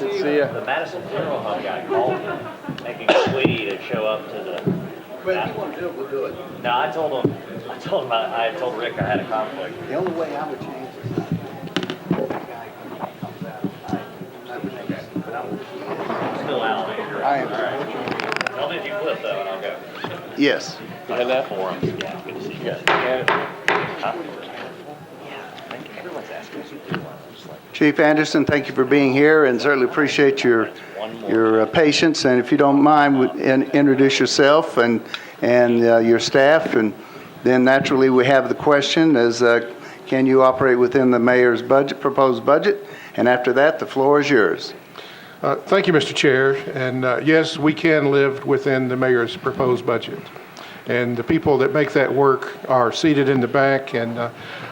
See ya. The Madison Funeral Home guy called me, making Sweetie to show up to the. But if you want to do it, we'll do it. No, I told Rick I had a conflict. The only way I would change is that that guy comes out. Still out. I am. All right. Tell me if you flip though, and I'll go. Yes. You had that for him. Yeah, good to see you guys. Huh? Yeah, everyone's asking us to do one. I'm just like, Chief Anderson, thank you for being here, and certainly appreciate your patience. And if you don't mind, introduce yourself and your staff, and then naturally we have the question: can you operate within the mayor's proposed budget? And after that, the floor is yours. Thank you, Mr. Chair. And yes, we can live within the mayor's proposed budget. And the people that make that work are seated in the back, and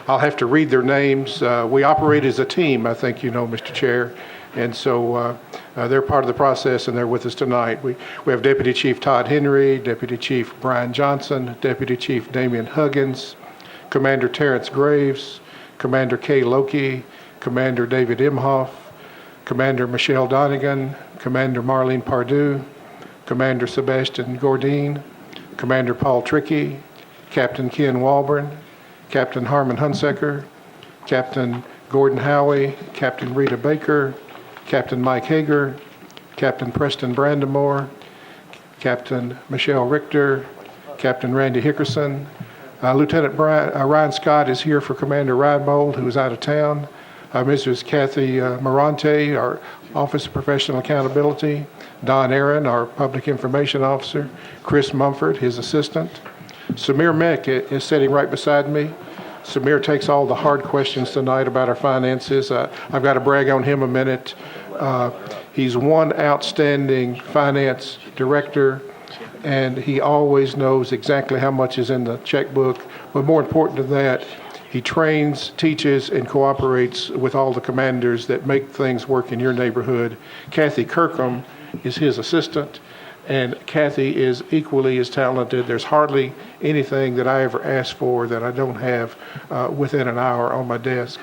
I'll have to read their names. We operate as a team, I think you know, Mr. Chair. And so they're part of the process, and they're with us tonight. We have Deputy Chief Todd Henry, Deputy Chief Brian Johnson, Deputy Chief Damian Huggins, Commander Terrence Graves, Commander Kay Loki, Commander David Imhoff, Commander Michelle Donegan, Commander Marlene Pardue, Commander Sebastian Gordine, Commander Paul Trickey, Captain Ken Walburn, Captain Harmon Hunsaker, Captain Gordon Howey, Captain Rita Baker, Captain Mike Hager, Captain Preston Brandamore, Captain Michelle Richter, Captain Randy Hickerson. Lieutenant Ryan Scott is here for Commander Reinbold, who is out of town. Mrs. Kathy Morante, our Office of Professional Accountability. Don Aaron, our Public Information Officer. Chris Mumford, his assistant. Samir Mek is sitting right beside me. Samir takes all the hard questions tonight about our finances. I've got to brag on him a minute. He's one outstanding finance director, and he always knows exactly how much is in the checkbook. But more important than that, he trains, teaches, and cooperates with all the commanders that make things work in your neighborhood. Kathy Kirkham is his assistant, and Kathy is equally as talented. There's hardly anything that I ever ask for that I don't have within an hour on my desk.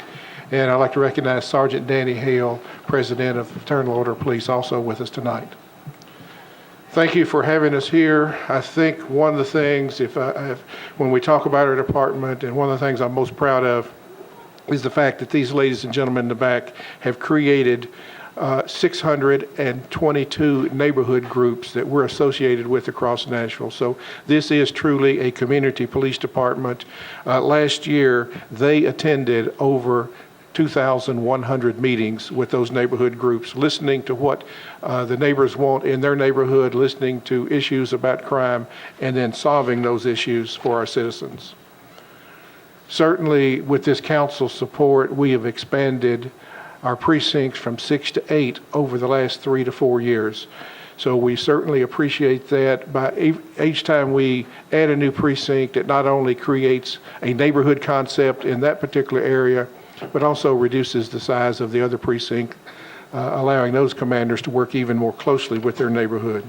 And I'd like to recognize Sergeant Danny Hale, President of Fraternal Order Police, also with us tonight. Thank you for having us here. I think one of the things, when we talk about our department, and one of the things I'm most proud of is the fact that these ladies and gentlemen in the back have created 622 neighborhood groups that we're associated with across Nashville. So this is truly a community police department. Last year, they attended over 2,100 meetings with those neighborhood groups, listening to what the neighbors want in their neighborhood, listening to issues about crime, and then solving those issues for our citizens. Certainly, with this council's support, we have expanded our precincts from 6 to 8 over the last 3 to 4 years. So we certainly appreciate that. By each time we add a new precinct, it not only creates a neighborhood concept in that particular area, but also reduces the size of the other precinct, allowing those commanders to work even more closely with their neighborhood.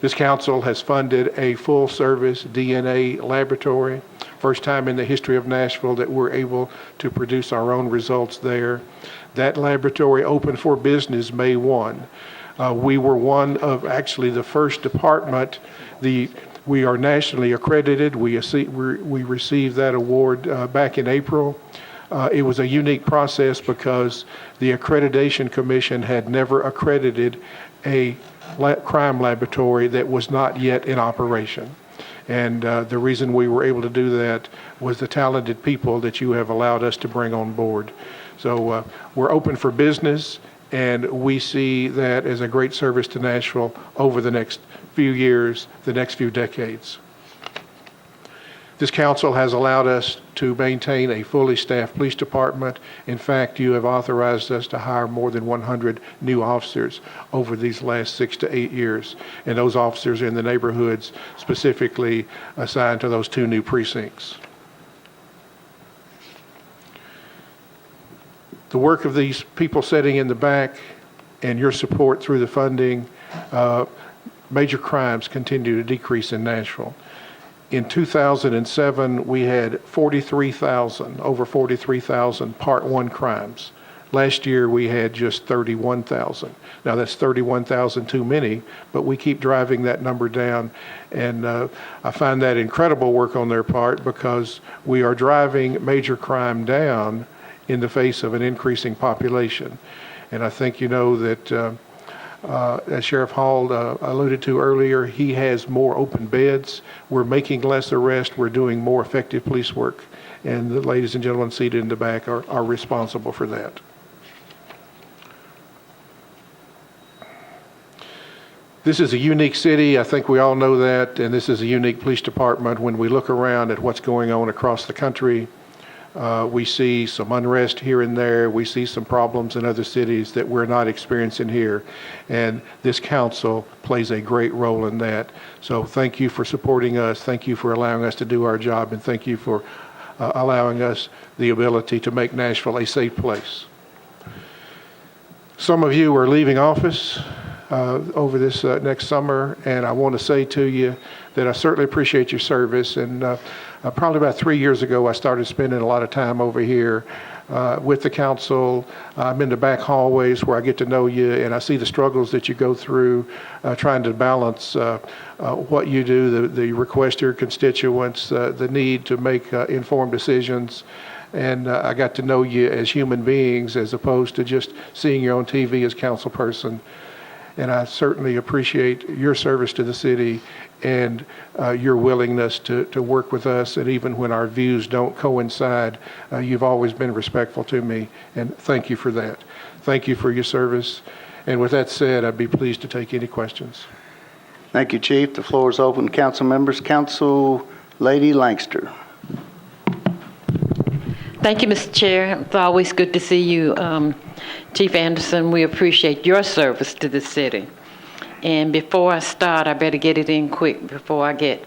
This council has funded a full-service DNA laboratory. First time in the history of Nashville that we're able to produce our own results there. That laboratory opened for business May 1. We were one of actually the first department. We are nationally accredited. We received that award back in April. It was a unique process because the Accreditation Commission had never accredited a crime laboratory that was not yet in operation. And the reason we were able to do that was the talented people that you have allowed us to bring on board. So we're open for business, and we see that as a great service to Nashville over the next few years, the next few decades. This council has allowed us to maintain a fully staffed police department. In fact, you have authorized us to hire more than 100 new officers over these last 6 to 8 years. And those officers are in the neighborhoods specifically assigned to those 2 new precincts. The work of these people sitting in the back and your support through the funding, major crimes continue to decrease in Nashville. In 2007, we had over 43,000 Part 1 crimes. Last year, we had just 31,000. Now, that's 31,000 too many, but we keep driving that number down. And I find that incredible work on their part because we are driving major crime down in the face of an increasing population. And I think you know that, as Sheriff Hall alluded to earlier, he has more open beds. We're making less arrests. We're doing more effective police work. And the ladies and gentlemen seated in the back are responsible for that. This is a unique city. I think we all know that. And this is a unique police department. When we look around at what's going on across the country, we see some unrest here and there. We see some problems in other cities that we're not experiencing here. And this council plays a great role in that. So thank you for supporting us. Thank you for allowing us to do our job. And thank you for allowing us the ability to make Nashville a safe place. Some of you are leaving office over this next summer. And I want to say to you that I certainly appreciate your service. And probably about 3 years ago, I started spending a lot of time over here with the council. I'm in the back hallways where I get to know you, and I see the struggles that you go through trying to balance what you do, the request to your constituents, the need to make informed decisions. And I got to know you as human beings as opposed to just seeing you on TV as council person. And I certainly appreciate your service to the city and your willingness to work with us. And even when our views don't coincide, you've always been respectful to me. And thank you for that. Thank you for your service. And with that said, I'd be pleased to take any questions. Thank you, Chief. The floor is open to council members. Council Lady Langster. Thank you, Mr. Chair. It's always good to see you, Chief Anderson. We appreciate your service to the city. And before I start, I better get it in quick before I get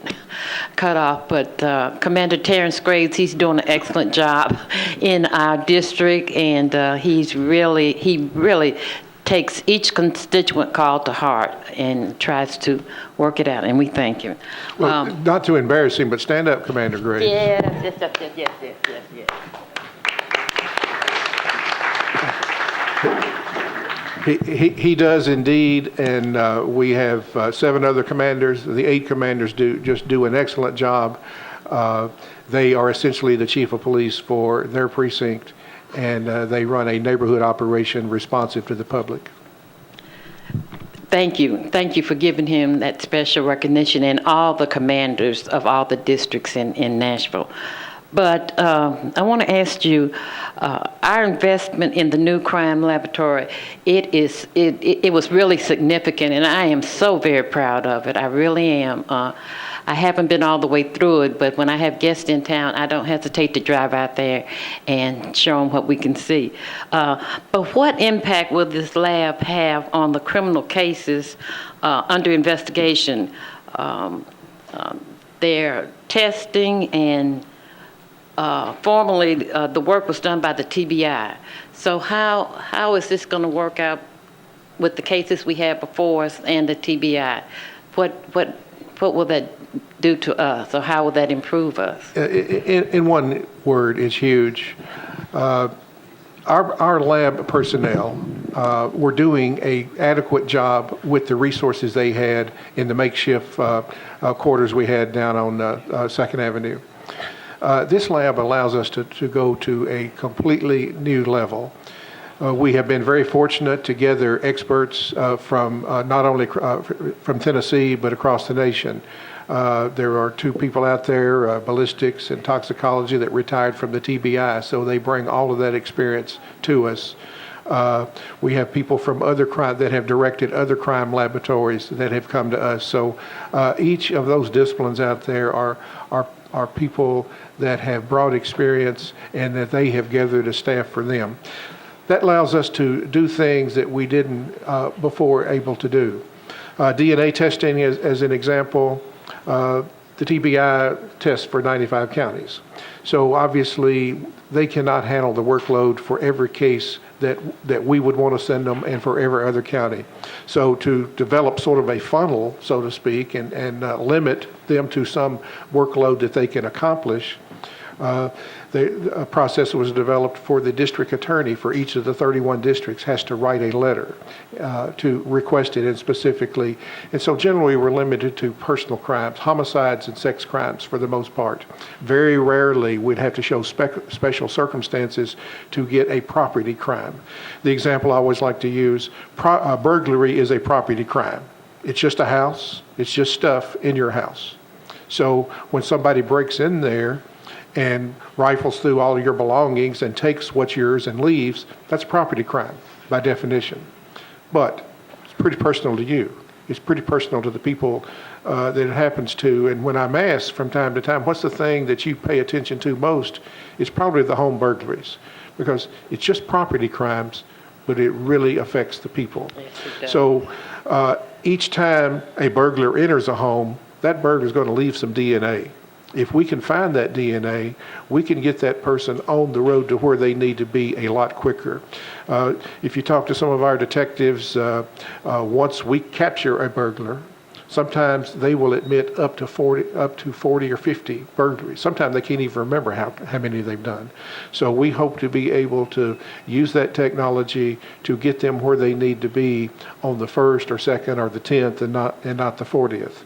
cut off. But Commander Terrence Graves, he's doing an excellent job in our district, and he really takes each constituent call to heart and tries to work it out, and we thank you. Well, not to embarrass him, but stand up, Commander Graves. Yes. He does indeed, and we have 7 other commanders. The 8 commanders do an excellent job. They are essentially the chief of police for their precinct, and they run a neighborhood operation responsive to the public. Thank you. Thank you for giving him that special recognition and all the commanders of all the districts in Nashville. But I want to ask you, our investment in the new crime laboratory, it was really significant, and I am so very proud of it. I really am. I haven't been all the way through it, but when I have guests in town, I don't hesitate to drive out there and show them what we can see. But what impact will this lab have on the criminal cases under investigation? Their testing and formerly, the work was done by the TBI. So how is this going to work out with the cases we have before us and the TBI? What will that do to us, or how will that improve us? In one word, it's huge. Our lab personnel were doing an adequate job with the resources they had in the makeshift quarters we had down on 2nd Avenue. This lab allows us to go to a completely new level. We have been very fortunate to gather experts from not only from Tennessee, but across the nation. There are 2 people out there, ballistics and toxicology, that retired from the TBI, so they bring all of that experience to us. We have people from other crime that have directed other crime laboratories that have come to us. So each of those disciplines out there are people that have broad experience and that they have gathered a staff for them. That allows us to do things that we didn't before able to do. DNA testing, as an example, the TBI tests for 95 counties. So obviously they cannot handle the workload for every case that we would want to send them and for every other county. So to develop sort of a funnel, so to speak, and limit them to some workload that they can accomplish, A process was developed for the district attorney for each of the 31 districts has to write a letter to request it and specifically. And so generally we're limited to personal crimes, homicides and sex crimes for the most part. Very rarely we'd have to show special circumstances to get a property crime. The example I always like to use, burglary is a property crime. It's just a house, it's just stuff in your house. So when somebody breaks in there and rifles through all of your belongings and takes what's yours and leaves, that's property crime by definition. But it's pretty personal to you. It's pretty personal to the people that it happens to. And when I'm asked from time to time, what's the thing that you pay attention to most? It's probably the home burglaries, because it's just property crimes, but it really affects the people. Yes, it does. So each time a burglar enters a home, that burglar is going to leave some DNA. If we can find that DNA, we can get that person on the road to where they need to be a lot quicker. If you talk to some of our detectives, once we capture a burglar, sometimes they will admit up to 40 or 50 burglaries. Sometimes they can't even remember how many they've done. So we hope to be able to use that technology to get them where they need to be on the 1st or 2nd or the 10th and not the 40th.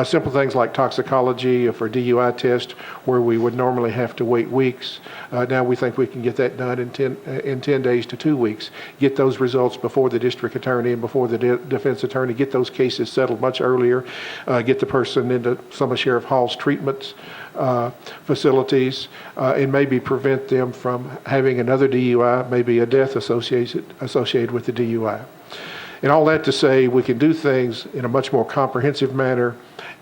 Simple things like toxicology for DUI test, where we would normally have to wait weeks. Now we think we can get that done in 10 days to 2 weeks. Get those results before the district attorney and before the defense attorney. Get those cases settled much earlier. Get the person into some of Sheriff Hall's treatments facilities, and maybe prevent them from having another DUI, maybe a death associated with the DUI. And all that to say, we can do things in a much more comprehensive manner,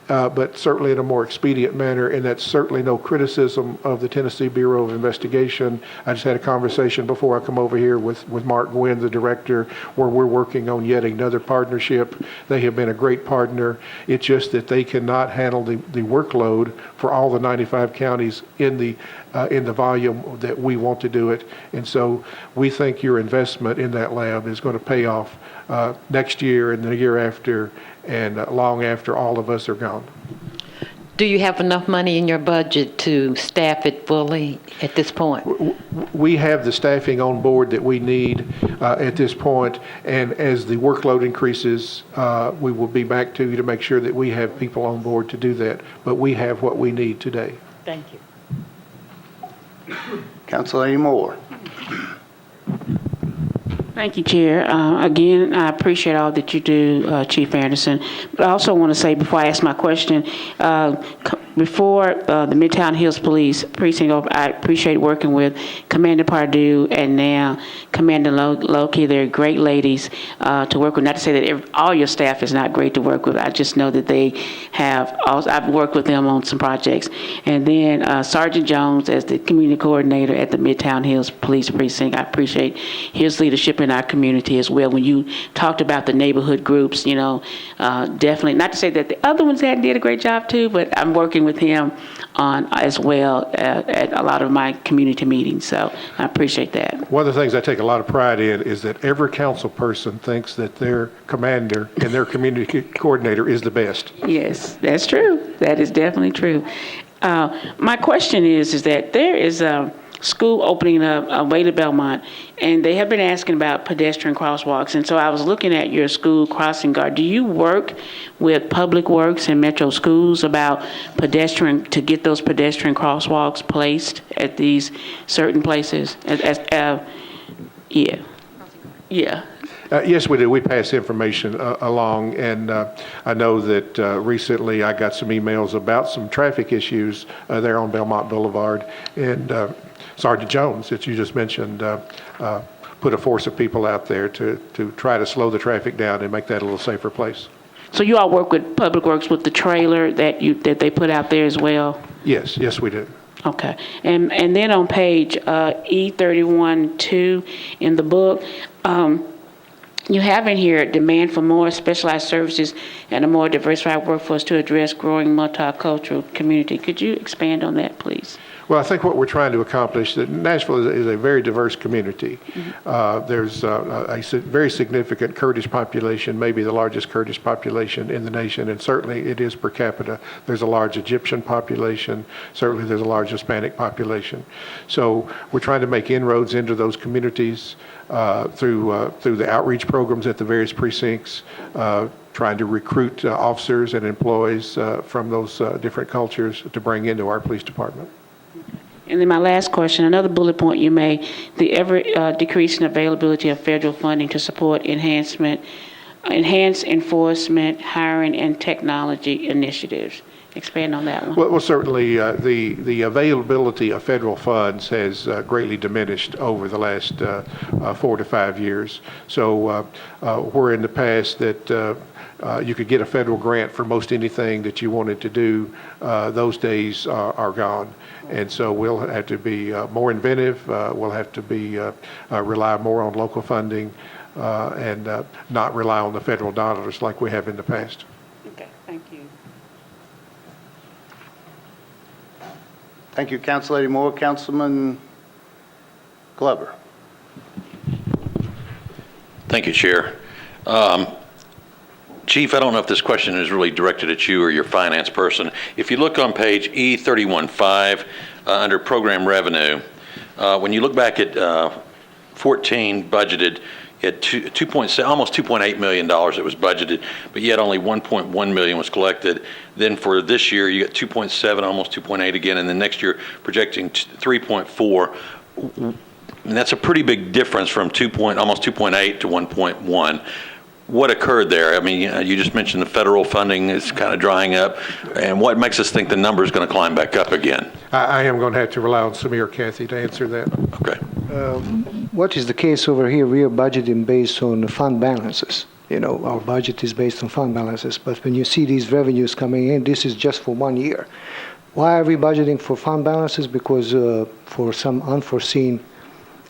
but certainly in a more expedient manner, and that's certainly no criticism of the Tennessee Bureau of Investigation. I just had a conversation before I come over here with Mark Gwynn, the director, where we're working on yet another partnership. They have been a great partner. It's just that they cannot handle the workload for all the 95 counties in the volume that we want to do it. And so we think your investment in that lab is going to pay off next year and the year after, and long after all of us are gone. Do you have enough money in your budget to staff it fully at this point? We have the staffing on board that we need at this point, and as the workload increases, we will be back to you to make sure that we have people on board to do that. But we have what we need today. Thank you. Councilor, any more? Thank you, Chair. Again, I appreciate all that you do, Chief Anderson. But I also want to say, before I ask my question, before the Midtown Hills Police Precinct, I appreciate working with Commander Pardue and now Commander Loki. They're great ladies to work with. Not to say that all your staff is not great to work with. I just know that they have, I've worked with them on some projects. And then Sergeant Jones as the community coordinator at the Midtown Hills Police Precinct. I appreciate his leadership in our community as well. When you talked about the neighborhood groups, you know, definitely, not to say that the other ones did a great job too, but I'm working with him on as well at a lot of my community meetings. So I appreciate that. One of the things I take a lot of pride in is that every council person thinks that their commander and their community coordinator is the best. Yes, that's true. That is definitely true. My question is that there is a school opening up way to Belmont, and they have been asking about pedestrian crosswalks. And so I was looking at your school crossing guard. Do you work with Public Works and Metro Schools about to get those pedestrian crosswalks placed at these certain places? Yeah. Yes, we do. We pass information along, and I know that recently I got some emails about some traffic issues there on Belmont Boulevard, and Sergeant Jones, that you just mentioned, put a force of people out there to try to slow the traffic down and make that a little safer place. So you all work with Public Works with the trailer that they put out there as well? Yes, we do. Okay. And then on page E31-2 in the book, you have in here demand for more specialized services and a more diversified workforce to address growing multicultural community. Could you expand on that, please? Well, I think what we're trying to accomplish, that Nashville is a very diverse community. There's very significant Kurdish population, maybe the largest Kurdish population in the nation, and certainly it is per capita. There's a large Egyptian population. Certainly there's a large Hispanic population. So we're trying to make inroads into those communities through the outreach programs at the various precincts, trying to recruit officers and employees from those different cultures to bring into our police department. And then my last question, another bullet point you made, the ever decreasing availability of federal funding to support enhanced enforcement, hiring, and technology initiatives. Expand on that one. Well, certainly the availability of federal funds has greatly diminished over the last 4 to 5 years. So where in the past that you could get a federal grant for most anything that you wanted to do, those days are gone. And so we'll have to be more inventive. We'll have to be rely more on local funding and not rely on the federal dollars like we have in the past. Okay, thank you. Thank you, Council Lady Moore. Councilman Glover. Thank you, Chair. Chief, I don't know if this question is really directed at you or your finance person. If you look on page E315 under program revenue, when you look back at 14 budgeted, at almost $2.8 million that was budgeted, but yet only $1.1 million was collected. Then for this year, you got 2.7, almost 2.8 again, and then next year projecting 3.4. And that's a pretty big difference from almost 2.8 to 1.1. What occurred there? I mean, you just mentioned the federal funding is kind of drying up, and what makes us think the number is going to climb back up again? I am going to have to rely on Samir Kathy to answer that. Okay. What is the case over here? We are budgeting based on fund balances. You know, our budget is based on fund balances. But when you see these revenues coming in, this is just for 1 year. Why are we budgeting for fund balances? Because for some unforeseen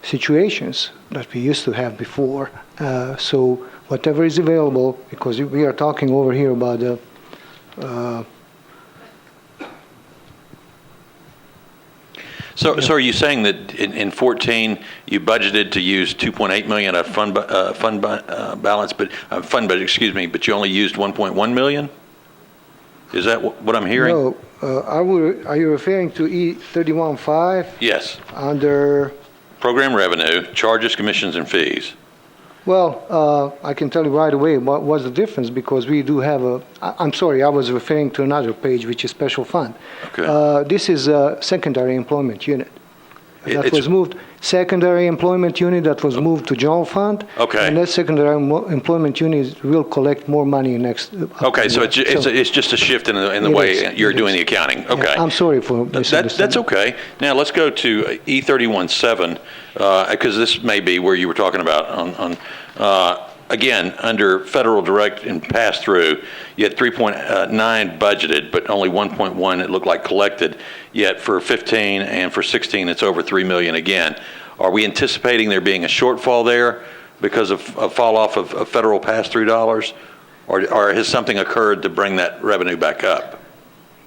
situations that we used to have before. So whatever is available, because we are talking over here about the So are you saying that in 14 you budgeted to use 2.8 million of fund balance, but but you only used 1.1 million? Is that what I'm hearing? No, are you referring to E315? Yes. Under, Program revenue, charges, commissions, and fees. well, I can tell you right away what was the difference, because we do have I'm sorry, I was referring to another page, which is special fund. Okay. This is a secondary employment unit. That It's- was moved, secondary employment unit that was moved to general fund. Okay. And that secondary employment unit will collect more money next. Okay, so it's just a shift in the It way is, you're it doing is. the accounting. Yeah, Okay. I'm sorry for misunderstanding. That's okay. Now let's go to E317, because this may be where you were talking about again, under federal direct and pass-through, you had 3.9 budgeted, but only 1.1 it looked like collected. Yet for 15 and for 16, it's over 3 million again. Are we anticipating there being a shortfall there because of a fall off of federal pass-through dollars? Or has something occurred to bring that revenue back up?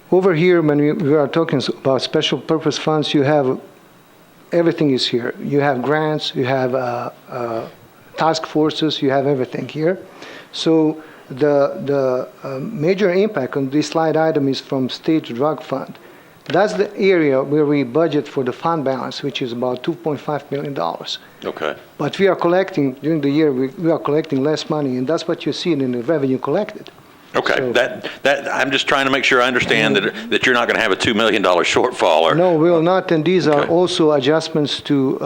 Over here, when we are talking about special purpose funds, you have, everything is here. You have grants, you have task forces, you have everything here. So the major impact on this slide item is from state drug fund. That's the area where we budget for the fund balance, which is about $2.5 million. Okay. But we are collecting, during the year, we are collecting less money, and that's what you see in the revenue collected. Okay, So- that I'm just trying to make sure I understand that you're not going to have a $2 million shortfall. Or, No, we will not, and these are Okay. also adjustments to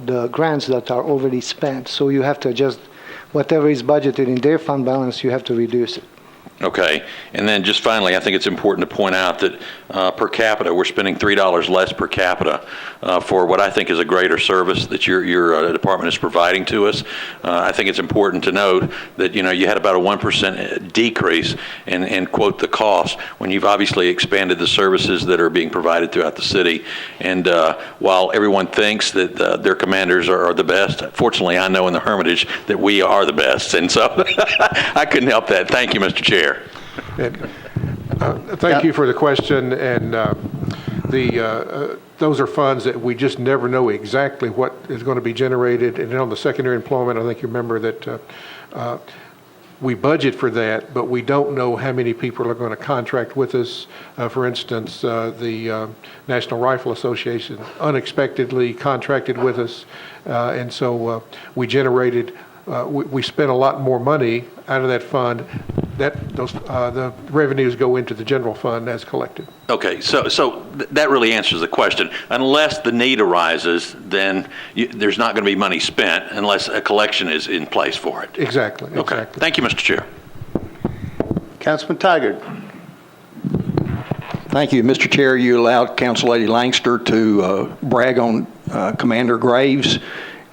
the grants that are already spent. So you have to adjust whatever is budgeted in their fund balance, you have to reduce it. Okay, and then just finally, I think it's important to point out that per capita, we're spending $3 less per capita for what I think is a greater service that your department is providing to us. I think it's important to note that you had about a 1% decrease in quote the cost when you've obviously expanded the services that are being provided throughout the city. And while everyone thinks that their commanders are the best, fortunately I know in the Hermitage that we are the best, and so I couldn't help that. Thank you, Mr. Chair. And, thank you for the question, and those are funds that we just never know exactly what is going to be generated. And then on the secondary employment, I think you remember that we budget for that, but we don't know how many people are going to contract with us. For instance, the National Rifle Association unexpectedly contracted with us, and so we generated, we spent a lot more money out of that fund. The revenues go into the general fund as collected. Okay, so that really answers the question. Unless the need arises, then there's not going to be money spent unless a collection is in place for it. Exactly. Okay. Thank you, Mr. Chair. Councilman Taggart. Thank you, Mr. Chair. You allowed Council Lady Langster to brag on Commander Graves,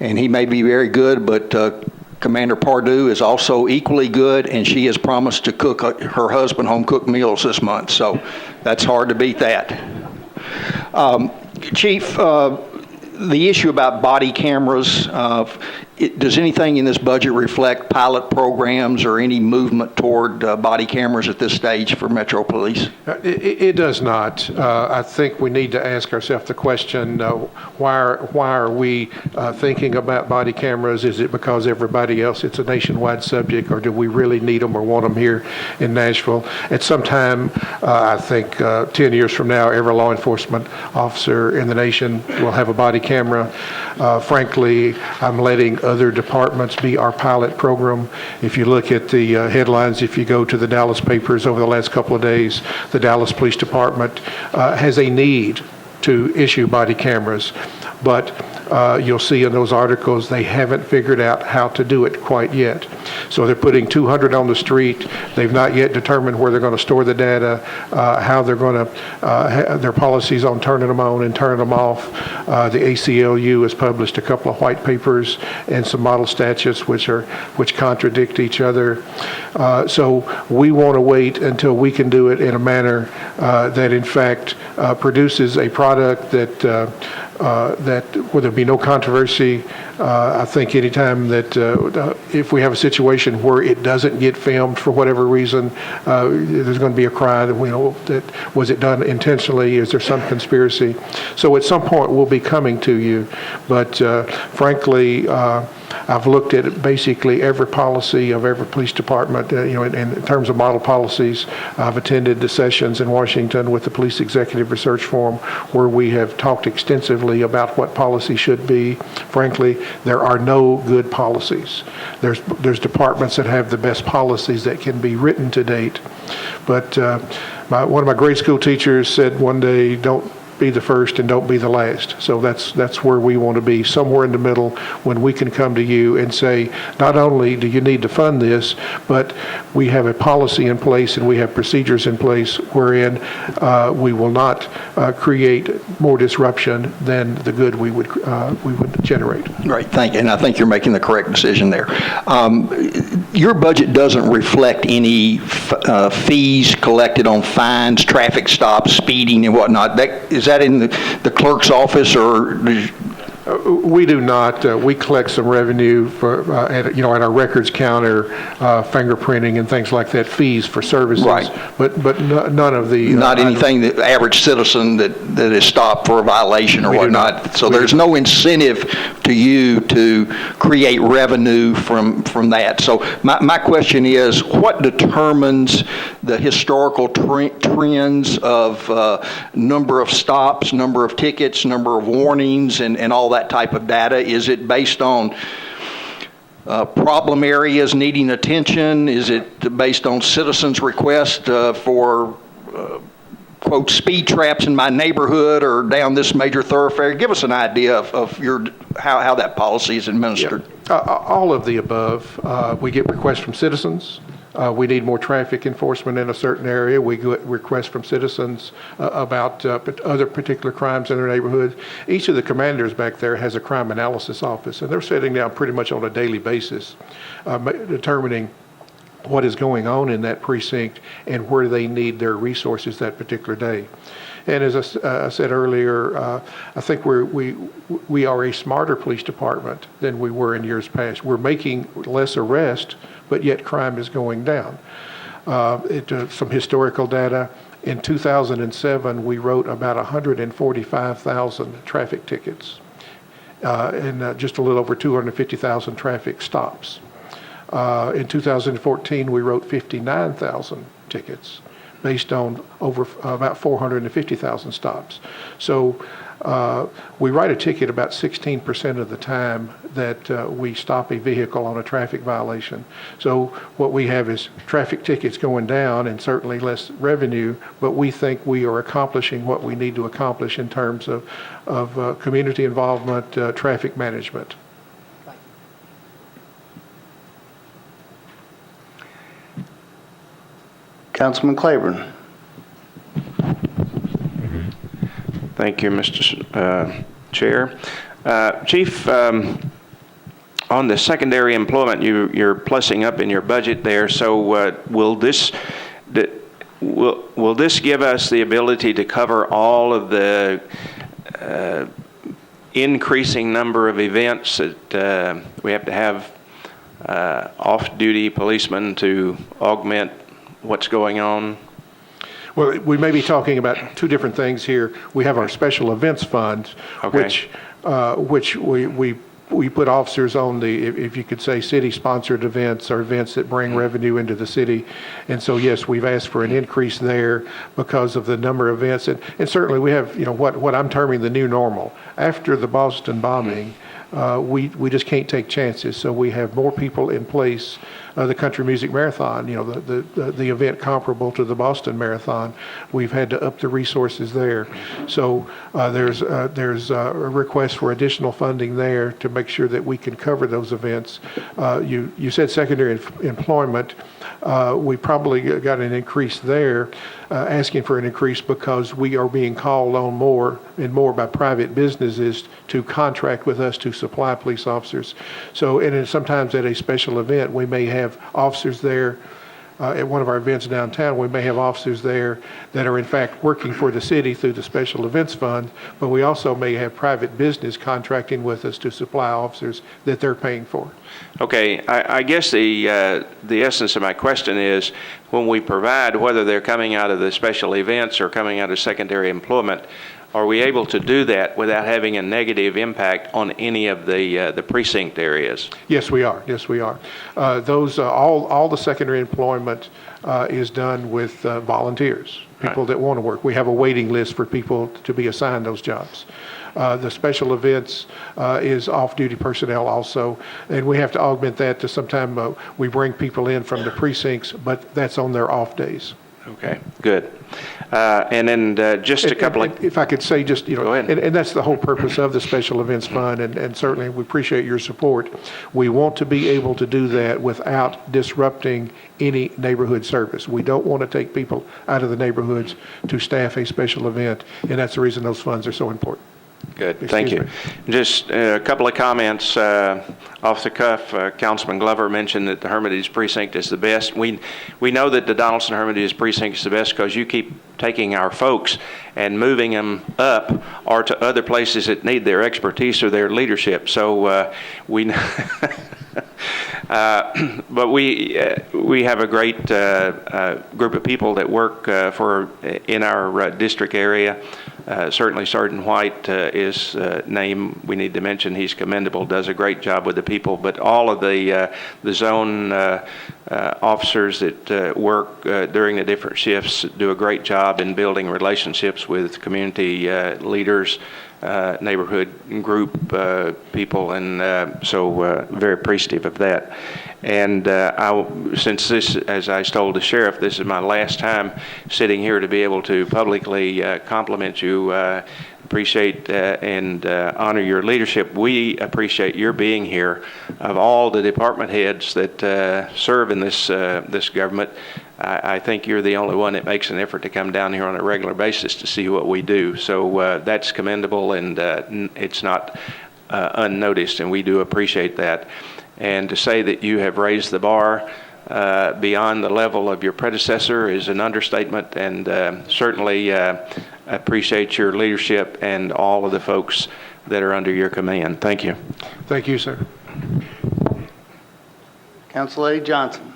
and he may be very good, but Commander Pardue is also equally good, and she has promised to cook her husband home-cooked meals this month, so that's hard to beat that. Chief, the issue about body cameras, does anything in this budget reflect pilot programs or any movement toward body cameras at this stage for Metro Police? It does not. I think we need to ask ourselves the question, why are we thinking about body cameras? Is it because everybody else, it's a nationwide subject, or do we really need them or want them here in Nashville? At some time, I think 10 years from now, every law enforcement officer in the nation will have a body camera. Frankly, I'm letting other departments be our pilot program. If you look at the headlines, if you go to the Dallas papers over the last couple of days, the Dallas Police Department has a need to issue body cameras, but you'll see in those articles they haven't figured out how to do it quite yet. So they're putting 200 on the street. They've not yet determined where they're going to store the data, how they're going to, their policies on turning them on and turning them off. The ACLU has published a couple of white papers and some model statutes which contradict each other. So we want to wait until we can do it in a manner that in fact produces a product that where there'll be no controversy. I think anytime that if we have a situation where it doesn't get filmed for whatever reason, there's going to be a cry that we know that was it done intentionally? Is there some conspiracy? So at some point we'll be coming to you, but frankly, I've looked at basically every policy of every police department, in terms of model policies. I've attended the sessions in Washington with the Police Executive Research Forum where we have talked extensively about what policy should be. Frankly, there are no good policies. There's departments that have the best policies that can be written to date. But one of my grade school teachers said one day, don't be the first and don't be the last. So that's where we want to be, somewhere in the middle, when we can come to you and say, not only do you need to fund this, but we have a policy in place and we have procedures in place wherein we will not create more disruption than the good we would generate. Right, thank you, and I think you're making the correct decision there. Your budget doesn't reflect any fees collected on fines, traffic stops, speeding, and whatnot. Is that in the clerk's office, or? We do not. We collect some revenue for, at our records counter, fingerprinting and things like that, fees for services. Right. But none of the. Not anything that average citizen that is stopped for a violation or whatnot. So there's no incentive to you to create revenue from that. So my question is, what determines the historical trends of number of stops, number of tickets, number of warnings, and all that type of data? Is it based on problem areas needing attention? Is it based on citizens' request for quote speed traps in my neighborhood or down this major thoroughfare? Give us an idea of how that policy is administered. Yeah. All of the above. We get requests from citizens. We need more traffic enforcement in a certain area. We get requests from citizens about other particular crimes in their neighborhood. Each of the commanders back there has a crime analysis office, and they're sitting down pretty much on a daily basis, determining what is going on in that precinct and where they need their resources that particular day. And as I said earlier, I think we are a smarter police department than we were in years past. We're making less arrests, but yet crime is going down. Some historical data In 2007, we wrote about 145,000 traffic tickets and just a little over 250,000 traffic stops. In 2014, we wrote 59,000 tickets based on over about 450,000 stops. So we write a ticket about 16% of the time that we stop a vehicle on a traffic violation. So what we have is traffic tickets going down and certainly less revenue, but we think we are accomplishing what we need to accomplish in terms of community involvement, traffic management. Councilman Claiborne. Thank you, Mr. Chair. Chief, on the secondary employment, you're plussing up in your budget there. So will this give us the ability to cover all of the increasing number of events that we have to have off-duty policemen to augment what's going on? Well, we may be talking about two different things here. We have our special events fund, Okay. which we put officers on the, if you could say, city-sponsored events or events that bring revenue into the city. And so, yes, we've asked for an increase there because of the number of events. And certainly we have, what I'm terming the new normal. After the Boston bombing, we just can't take chances. So we have more people in place. The Country Music Marathon, the event comparable to the Boston Marathon, we've had to up the resources there. So there's a request for additional funding there to make sure that we can cover those events. You said secondary employment. We probably got an increase there, asking for an increase because we are being called on more and more by private businesses to contract with us to supply police officers. So, and then sometimes at a special event, we may have officers there. At one of our events downtown, we may have officers there that are in fact working for the city through the Special Events Fund, but we also may have private business contracting with us to supply officers that they're paying for. Okay, I guess the essence of my question is, when we provide, whether they're coming out of the special events or coming out of secondary employment, are we able to do that without having a negative impact on any of the precinct areas? Yes, we are. Yes, we are. Those all the secondary employment is done with volunteers, people that want to work. We have a waiting list for people to be assigned those jobs. The special events is off-duty personnel also, and we have to augment that to sometime we bring people in from the precincts, but that's on their off days. Okay, good. And then just a couple of... If I could say just, Go ahead. and that's the whole purpose of the Special Events Fund, and certainly we appreciate your support. We want to be able to do that without disrupting any neighborhood service. We don't want to take people out of the neighborhoods to staff a special event, and that's the reason those funds are so important. Good, thank you. Just a couple of comments off the cuff. Councilman Glover mentioned that the Hermitage precinct is the best. We know that the Donaldson Hermitage precinct is the best because you keep taking our folks and moving them up or to other places that need their expertise or their leadership. So we but we have a great group of people that work in our district area. Certainly Sergeant White is a name we need to mention. He's commendable, does a great job with the people, but all of the zone officers that work during the different shifts do a great job in building relationships with community leaders, neighborhood group people, and so very appreciative of that. And since this, as I told the sheriff, this is my last time sitting here to be able to publicly compliment you, appreciate and honor your leadership. We appreciate your being here. Of all the department heads that serve in this government, I think you're the only one that makes an effort to come down here on a regular basis to see what we do. So that's commendable, and it's not unnoticed, and we do appreciate that. And to say that you have raised the bar beyond the level of your predecessor is an understatement, and certainly appreciate your leadership and all of the folks that are under your command. Thank you. Thank you, sir. Council Lady Johnson.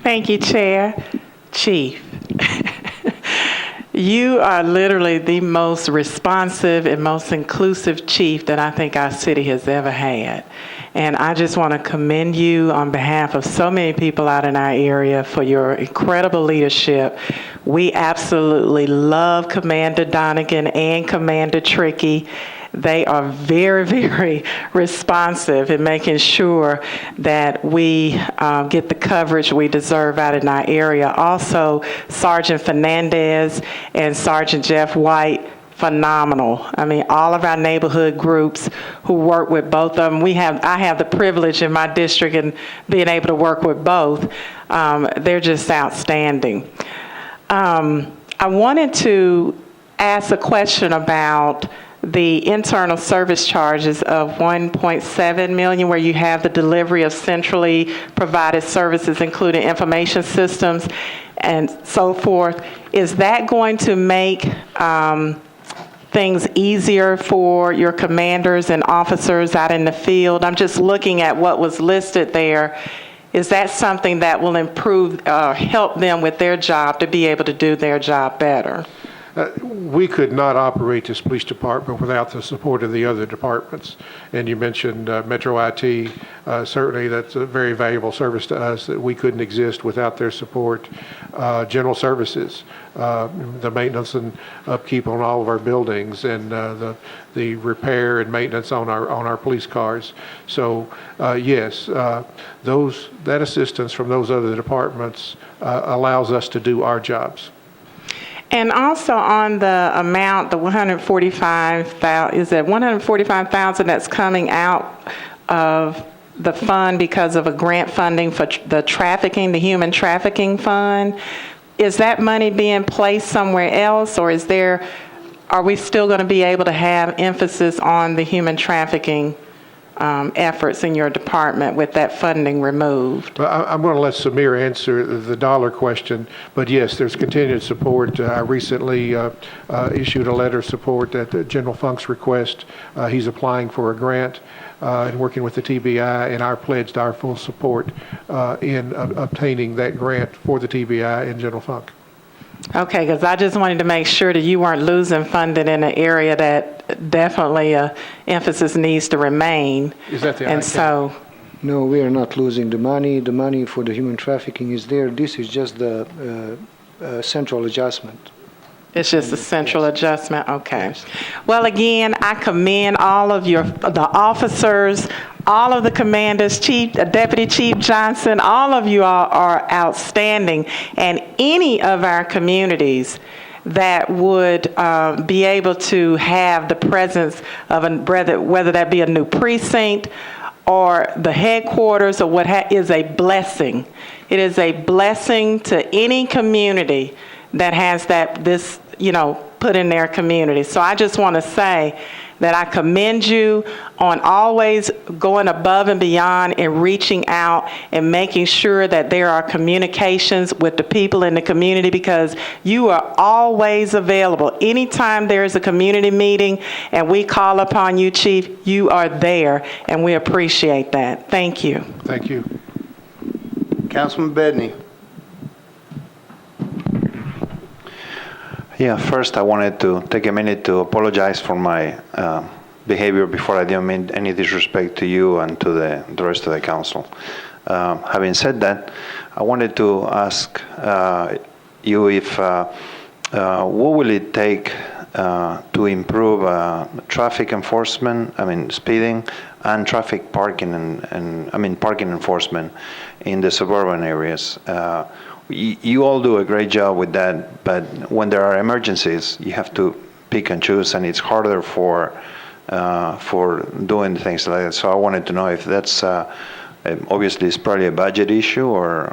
Thank you, Chair. Chief, you are literally the most responsive and most inclusive chief that I think our city has ever had. And I just want to commend you on behalf of so many people out in our area for your incredible leadership. We absolutely love Commander Donegan and Commander Trickey. They are very, very responsive in making sure that we get the coverage we deserve out in our area. Also, Sergeant Fernandez and Sergeant Jeff White, phenomenal. I mean, all of our neighborhood groups who work with both of them. I have the privilege in my district and being able to work with both. They're just outstanding. I wanted to ask a question about the internal service charges of $1.7 million, where you have the delivery of centrally provided services, including information systems and so forth. Is that going to make things easier for your commanders and officers out in the field? I'm just looking at what was listed there. Is that something that will improve, help them with their job to be able to do their job better? We could not operate this police department without the support of the other departments. And you mentioned Metro IT. Certainly that's a very valuable service to us that we couldn't exist without their support. General services, the maintenance and upkeep on all of our buildings, and the repair and maintenance on our police cars. So yes, that assistance from those other departments allows us to do our jobs. And also on the amount, the $145,000, is that $145,000 that's coming out of the fund because of a grant funding for the trafficking, the human trafficking fund? Is that money being placed somewhere else, or are we still going to be able to have emphasis on the human trafficking efforts in your department with that funding removed? Well, I'm going to let Samir answer the dollar question, but yes, there's continued support. I recently issued a letter of support at General Funk's request. He's applying for a grant and working with the TBI, and our pledged our full support in obtaining that grant for the TBI and General Funk. Okay, because I just wanted to make sure that you weren't losing funding in an area that definitely emphasis needs to remain. Is that the And ICAP? so, No, we are not losing the money. The money for the human trafficking is there. This is just the central adjustment. it's just a central adjustment, okay. Well, again, I commend all of the officers, all of the commanders, Deputy Chief Johnson, all of you all are outstanding. And any of our communities that would be able to have the presence of whether that be a new precinct or the headquarters or is a blessing. It is a blessing to any community that has this put in their community. So I just want to say that I commend you on always going above and beyond and reaching out and making sure that there are communications with the people in the community, because you are always available. Anytime there's a community meeting and we call upon you, Chief, you are there, and we appreciate that. Thank you. Thank you. Councilman Bedney. Yeah, first I wanted to take a minute to apologize for my behavior before. I didn't mean any disrespect to you and to the rest of the council. Having said that, I wanted to ask you if what will it take to improve traffic enforcement, speeding, and traffic parking and parking enforcement in the suburban areas. You all do a great job with that, but when there are emergencies, you have to pick and choose, and it's harder for doing things like that. So I wanted to know if that's obviously it's probably a budget issue, or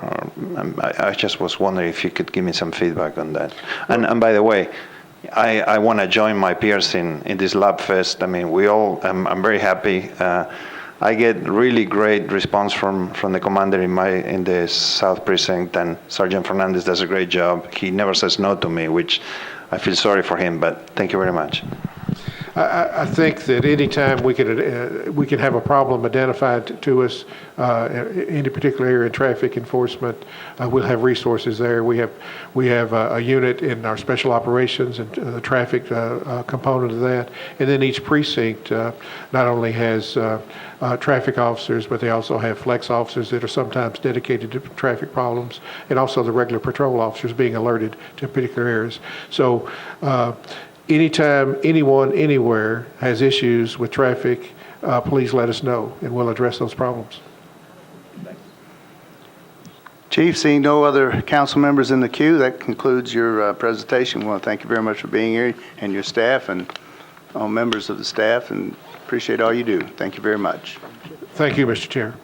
I just was wondering if you could give me some feedback on that. And by the way, I want to join my peers in this Lab Fest. I'm very happy. I get really great response from the commander in the South Precinct, and Sergeant Fernandez does a great job. He never says no to me, which I feel sorry for him, but thank you very much. I think that anytime we can have a problem identified to us, any particular area in traffic enforcement, we'll have resources there. We have a unit in our special operations and the traffic component of that. And then each precinct not only has traffic officers, but they also have flex officers that are sometimes dedicated to traffic problems, and also the regular patrol officers being alerted to particular areas. So anytime anyone, anywhere has issues with traffic, please let us know, and we'll address those problems. Chief, seeing no other council members in the queue, that concludes your presentation. We want to thank you very much for being here, and your staff and all members of the staff, and appreciate all you do. Thank you very much. Thank you, Mr. Chair.